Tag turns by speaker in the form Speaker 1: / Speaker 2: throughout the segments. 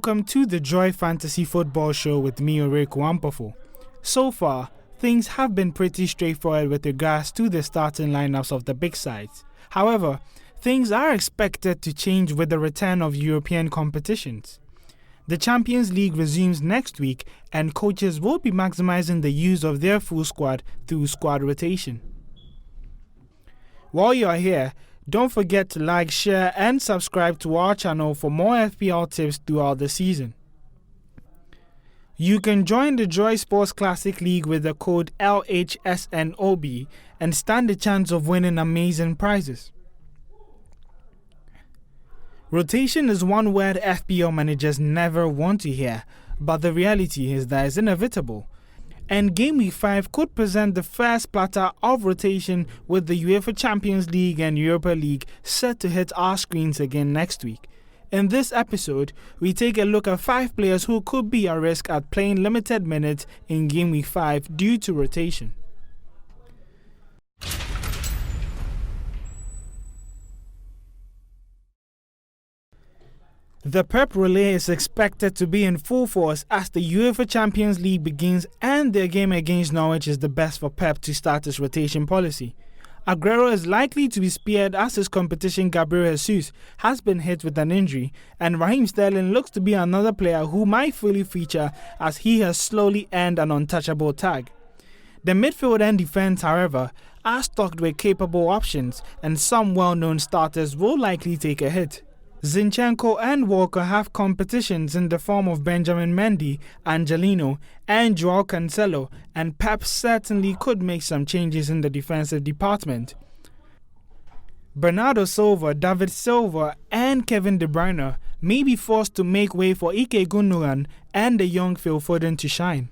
Speaker 1: Welcome to the Joy Fantasy Football Show with me, Owuraku Ampofo. So far, things have been pretty straightforward with regards to the starting lineups of the big sides. However, things are expected to change with the return of European competitions. The Champions League resumes next week, and coaches will be maximizing the use of their full squad through squad rotation. While you are here, don't forget to like, share and subscribe to our channel for more FPL tips throughout the season. You can join the Joy Sports Classic League with the code LHSNOB and stand a chance of winning amazing prizes. Rotation is one word FPL managers never want to hear, but the reality is that it's inevitable. And Game Week 5 could present the first platter of rotation with the UEFA Champions League and Europa League set to hit our screens again next week. In this episode, we take a look at 5 players who could be at risk at playing limited minutes in Game Week 5 due to rotation. The Pep relay is expected to be in full force as the UEFA Champions League begins, and their game against Norwich is the best for Pep to start his rotation policy. Aguero is likely to be spared as his competition Gabriel Jesus has been hit with an injury, and Raheem Sterling looks to be another player who might fully feature as he has slowly earned an untouchable tag. The midfield and defence, however, are stocked with capable options, and some well-known starters will likely take a hit. Zinchenko and Walker have competitions in the form of Benjamin Mendy, Angelino, and Joao Cancelo, and Pep certainly could make some changes in the defensive department. Bernardo Silva, David Silva, and Kevin De Bruyne may be forced to make way for Ike Gundogan and the young Phil Foden to shine.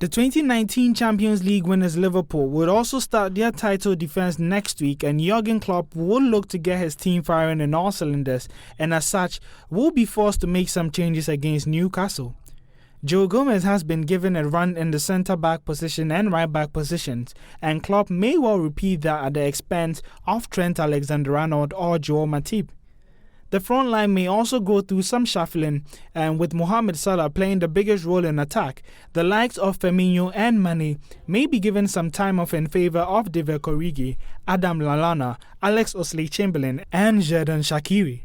Speaker 1: The 2019 Champions League winners Liverpool would also start their title defense next week, and Jurgen Klopp will look to get his team firing in all cylinders, and as such will be forced to make some changes against Newcastle. Joe Gomez has been given a run in the centre-back position and right-back positions, and Klopp may well repeat that at the expense of Trent Alexander-Arnold or Joel Matip. The front line may also go through some shuffling, and with Mohamed Salah playing the biggest role in attack, the likes of Firmino and Mane may be given some time off in favour of Divock Origi, Adam Lallana, Alex Oxlade-Chamberlain and Xherdan Shaqiri.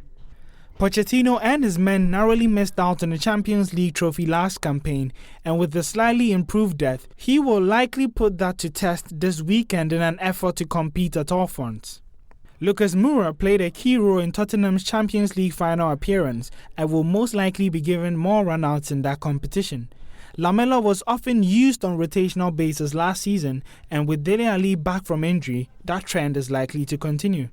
Speaker 1: Pochettino and his men narrowly missed out on the Champions League trophy last campaign, and with the slightly improved depth, he will likely put that to test this weekend in an effort to compete at all fronts. Lucas Moura played a key role in Tottenham's Champions League final appearance and will most likely be given more run-outs in that competition. Lamela was often used on rotational basis last season, and with Dele Alli back from injury, that trend is likely to continue.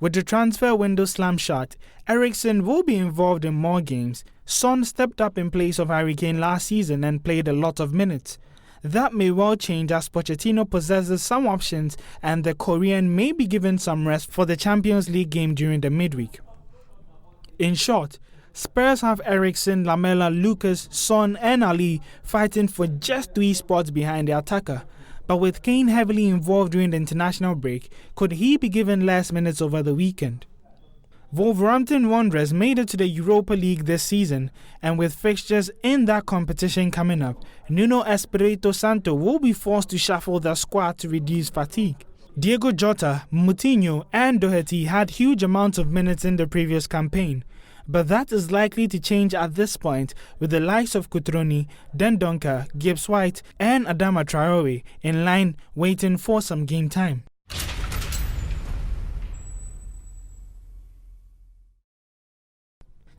Speaker 1: With the transfer window slam shut, Eriksen will be involved in more games. Son stepped up in place of Harry Kane last season and played a lot of minutes. That may well change as Pochettino possesses some options, and the Korean may be given some rest for the Champions League game during the midweek. In short, Spurs have Eriksen, Lamela, Lucas, Son and Ali fighting for just 3 spots behind the attacker. But with Kane heavily involved during the international break, could he be given less minutes over the weekend? Wolverhampton Wanderers made it to the Europa League this season, and with fixtures in that competition coming up, Nuno Espirito Santo will be forced to shuffle the squad to reduce fatigue. Diego Jota, Moutinho and Doherty had huge amounts of minutes in the previous campaign, but that is likely to change at this point with the likes of Cutrone, Dendoncker, Gibbs White and Adama Traore in line waiting for some game time.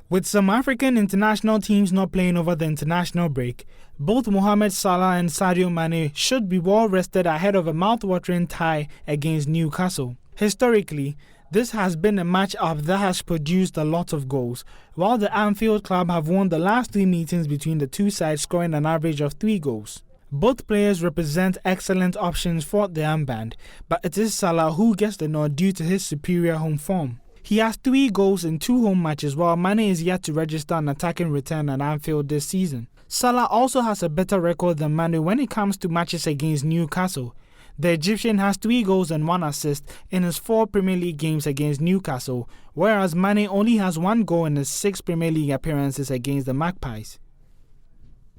Speaker 1: With some African international teams not playing over the international break, both Mohamed Salah and Sadio Mane should be well rested ahead of a mouth-watering tie against Newcastle. Historically, this has been a match-up that has produced a lot of goals, while the Anfield club have won the last 3 meetings between the two sides, scoring an average of 3 goals. Both players represent excellent options for the armband, but it is Salah who gets the nod due to his superior home form. He has 3 goals in 2 home matches, while Mane is yet to register an attacking return at Anfield this season. Salah also has a better record than Mane when it comes to matches against Newcastle. The Egyptian has 3 goals and 1 assist in his 4 Premier League games against Newcastle, whereas Mane only has 1 goal in his 6 Premier League appearances against the Magpies.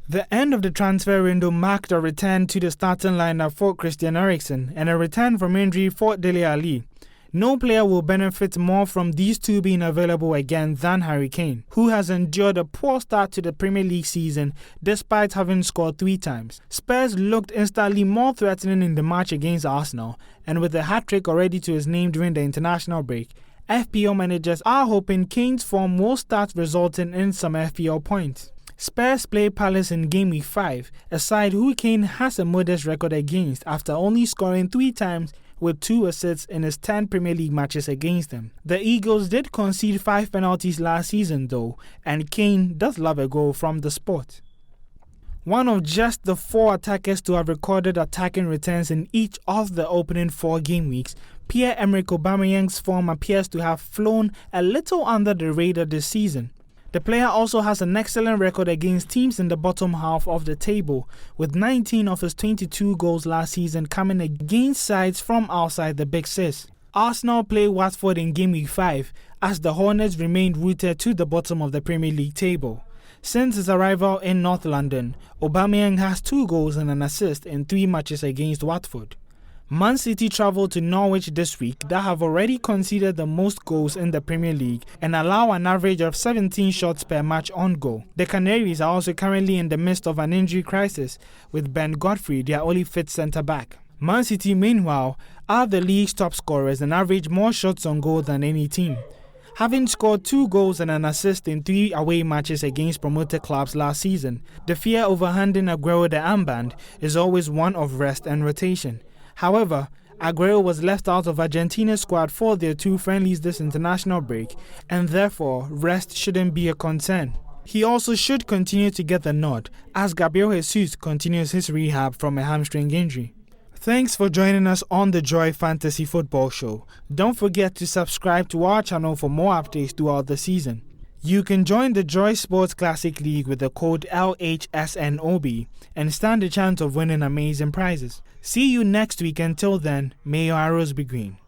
Speaker 1: The end of the transfer window marked a return to the starting lineup for Christian Eriksen and a return from injury for Dele Alli. No player will benefit more from these two being available again than Harry Kane, who has endured a poor start to the Premier League season despite having scored 3 times. Spurs looked instantly more threatening in the match against Arsenal, and with a hat-trick already to his name during the international break, FPL managers are hoping Kane's form will start resulting in some FPL points. Spurs play Palace in Game Week 5, a side who Kane has a modest record against after only scoring 3 times with 2 assists in his 10 Premier League matches against them. The Eagles did concede 5 penalties last season though, and Kane does love a goal from the spot. One of just the 4 attackers to have recorded attacking returns in each of the opening 4 game weeks, Pierre-Emerick Aubameyang's form appears to have flown a little under the radar this season. The player also has an excellent record against teams in the bottom half of the table, with 19 of his 22 goals last season coming against sides from outside the Big Six. Arsenal play Watford in Game Week 5 as the Hornets remained rooted to the bottom of the Premier League table. Since his arrival in North London, Aubameyang has 2 goals and an assist in 3 matches against Watford. Man City travel to Norwich this week that have already conceded the most goals in the Premier League and allow an average of 17 shots per match on goal. The Canaries are also currently in the midst of an injury crisis, with Ben Godfrey their only fit centre-back. Man City, meanwhile, are the league's top scorers and average more shots on goal than any team, having scored 2 goals and an assist in 3 away matches against promoted clubs last season. The fear over handing Aguero the armband is always one of rest and rotation. However, Aguero was left out of Argentina's squad for their 2 friendlies this international break, and therefore rest shouldn't be a concern. He also should continue to get the nod as Gabriel Jesus continues his rehab from a hamstring injury. Thanks for joining us on the Joy Fantasy Football Show. Don't forget to subscribe to our channel for more updates throughout the season. You can join the Joy Sports Classic League with the code LHSNOB and stand a chance of winning amazing prizes. See you next week. Until then, may your arrows be green.